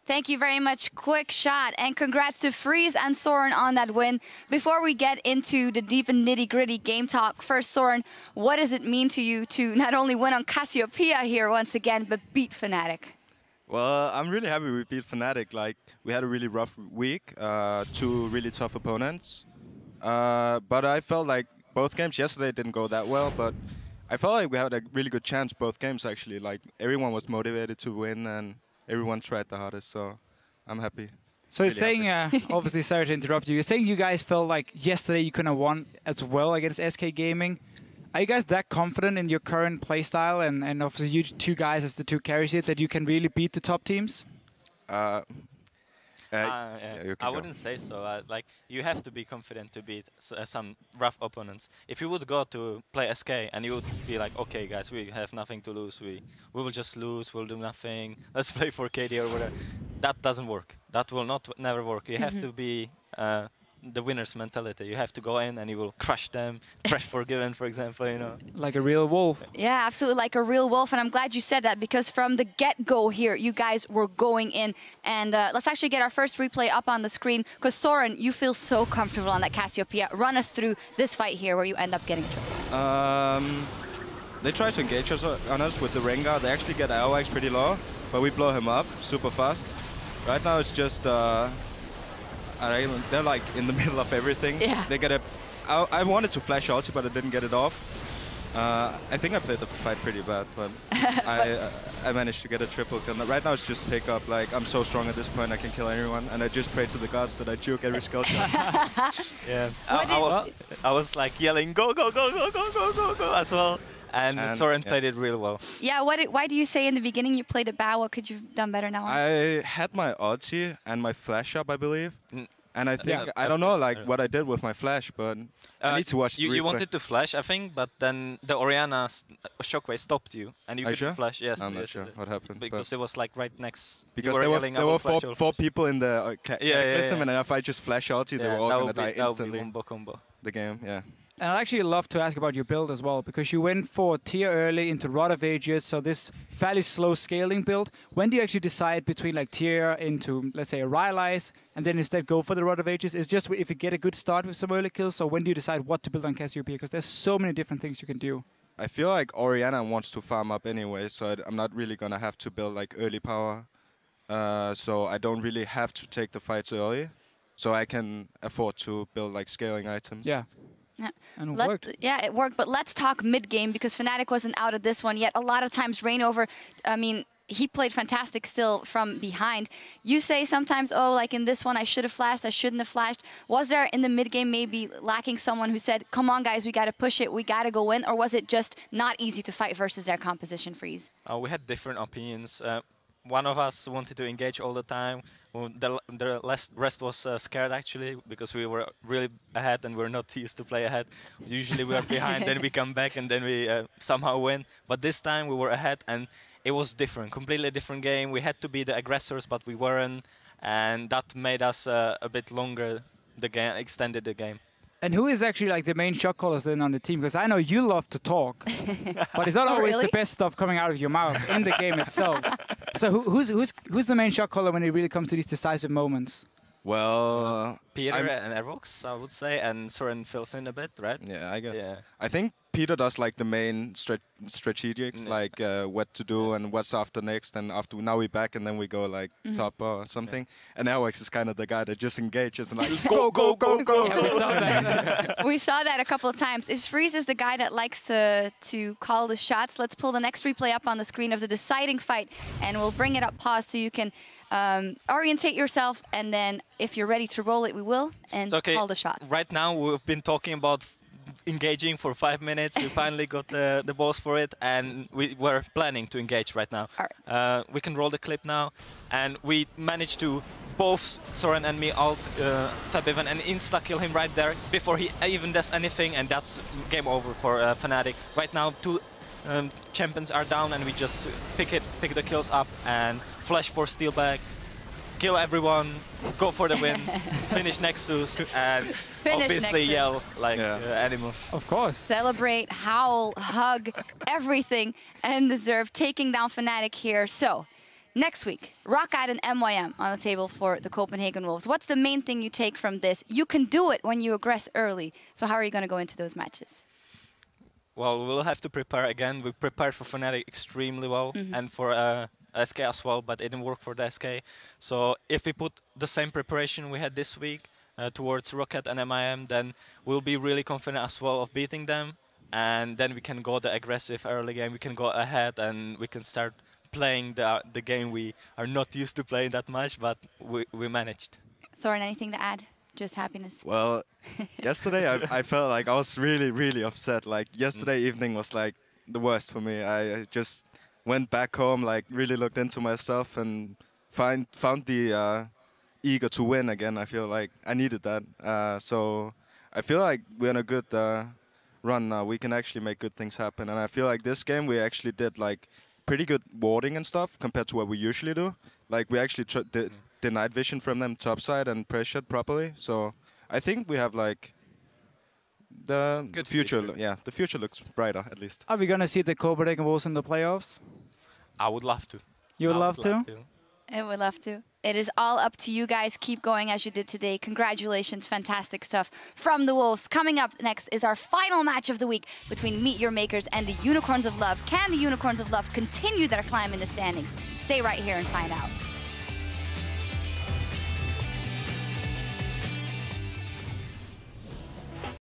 Thank you very much, Quick Shot, and congrats to Freeze and Soren on that win. Before we get into the deep and nitty-gritty game talk, first, Soren, what does it mean to you to not only win on Cassiopeia here once again, but beat Fnatic? Well, I'm really happy we beat Fnatic. Like, we had a really rough week, 2 really tough opponents. But I felt like both games yesterday didn't go that well, but I felt like we had a really good chance both games, actually. Like, everyone was motivated to win, and everyone tried the hardest, so I'm happy. So really you're saying, obviously, sorry to interrupt you, you're saying you guys felt like yesterday you couldn't have won as well against SK Gaming. Are you guys that confident in your current playstyle and obviously you two guys as the two carries it that you can really beat the top teams? Yeah, I wouldn't say so. Like, you have to be confident to beat some rough opponents. If you would go to play SK and you would be like, okay, guys, we have nothing to lose. We will just lose. We'll do nothing. Let's play for KD or whatever. That doesn't work. That will never work. You have to be the winner's mentality. You have to go in and you will crush them. Crush Forgiven, for example, you know. Like a real wolf. Yeah, absolutely, like a real wolf. And I'm glad you said that, because from the get-go here, you guys were going in. And let's actually get our first replay up on the screen, because Soren, you feel so comfortable on that Cassiopeia. Run us through this fight here where you end up getting triple. They try to engage us on us with the Rengar. They actually get our X pretty low, but we blow him up super fast. Right now it's just they're like in the middle of everything. Yeah. They get a. I wanted to flash ulti, but I didn't get it off. I think I played the fight pretty bad, but I managed to get a triple kill. Right now it's just pick up. Like, I'm so strong at this point, I can kill anyone, and I just pray to the gods that I juke every skill shot. Yeah. I was like yelling, go, go, go, go, go, go, go, go as well. And Soren played it really well. Yeah, why do you say in the beginning you played it bad? What could you have done better now? I had my ulti and my flash up, I believe. And I think, I don't know like what I did with my flash, but I need to watch the replay. You wanted to flash, I think, but then the Orianna shockwave stopped you, and you couldn't flash. Yes, I'm not sure what happened. Because it was like right next. Because there were four people in the Cataclysm, and if I just flash ulti, they were all gonna die instantly. Combo. The game, yeah. And I'd actually love to ask about your build as well, because you went for tier early into Rod of Ages, so this fairly slow scaling build. When do you actually decide between like tier into, let's say, a Rylai's, and then instead go for the Rod of Ages? It's just if you get a good start with some early kills, so when do you decide what to build on Cassiopeia? Because there's so many different things you can do. I feel like Orianna wants to farm up anyway, so I'm not really going to have to build like early power. So I don't really have to take the fights early, so I can afford to build like scaling items. Yeah. Yeah. And it worked. Yeah, it worked. But let's talk mid-game, because Fnatic wasn't out of this one yet. A lot of times, Reignover, I mean, he played fantastic still from behind. You say sometimes, oh, like in this one, I should have flashed, I shouldn't have flashed. Was there in the mid-game maybe lacking someone who said, come on, guys, we got to push it, we got to go in? Or was it just not easy to fight versus their composition Freeze? We had different opinions. One of us wanted to engage all the time. The rest was scared, actually, because we were really ahead and we're not used to play ahead. Usually we are behind, then we come back and then we somehow win. But this time we were ahead and it was different, completely different game. We had to be the aggressors, but we weren't. And that made us a bit longer, the game, extended the game. And who is actually like the main shot callers then on the team? Because I know you love to talk, but it's not always the best stuff coming out of your mouth in the game itself. So who's the main shot caller when it really comes to these decisive moments? Well, Peter and Evox, I would say, and Soren fills in a bit, right? Yeah, I guess. Yeah. I think Peter does like the main strategics, like what to do and what's after next, and after now we're back and then we go like top or something. And Alex is kind of the guy that just engages and like go, go, go, go. Yeah, we saw that. We saw that a couple of times. If Freeze is the guy that likes to call the shots, let's pull the next replay up on the screen of the deciding fight, and we'll bring it up pause so you can orientate yourself, and then if you're ready to roll it, we will, and call the shot. Right now, we've been talking about engaging for 5 minutes. We finally got the balls for it, and we were planning to engage right now. Right. We can roll the clip now, and we managed to both Soren and me ult Forgiven and insta-kill him right there before he even does anything, and that's game over for Fnatic. Right now, 2 champions are down, and we just pick the kills up and flash for steal back, kill everyone, go for the win, finish Nexus, and obviously yell like animals. Of course. Celebrate, howl, hug, everything, and deserve taking down Fnatic here. So, Next week, Rockeyed and MYM on the table for the Copenhagen Wolves. What's the main thing you take from this? You can do it when you aggress early. So how are you going to go into those matches? Well, we'll have to prepare again. We prepared for Fnatic extremely well and for SK as well, but it didn't work for the SK. So if we put the same preparation we had this week towards Rocket and MIM, then we'll be really confident as well of beating them. And then we can go the aggressive early game. We can go ahead and we can start playing the game we are not used to playing that much, but we managed. Soren, anything to add? Just happiness. Well, yesterday I felt like I was really, really upset. Like yesterday evening was like the worst for me. I just went back home, like really looked into myself and found the eager to win again. I feel like I needed that. So I feel like we're in a good run now. We can actually make good things happen. And I feel like this game we actually did like pretty good warding and stuff compared to what we usually do. Like we actually denied vision from them topside and pressured properly. So I think we have like the good future. Yeah, the future looks brighter at least. Are we going to see the Copenhagen Wolves in the playoffs? I would love to. You would love to? I would love to. It is all up to you guys. Keep going as you did today. Congratulations. Fantastic stuff from the Wolves. Coming up next is our final match of the week between Meet Your Makers and the Unicorns of Love. Can the Unicorns of Love continue their climb in the standings? Stay right here and find out.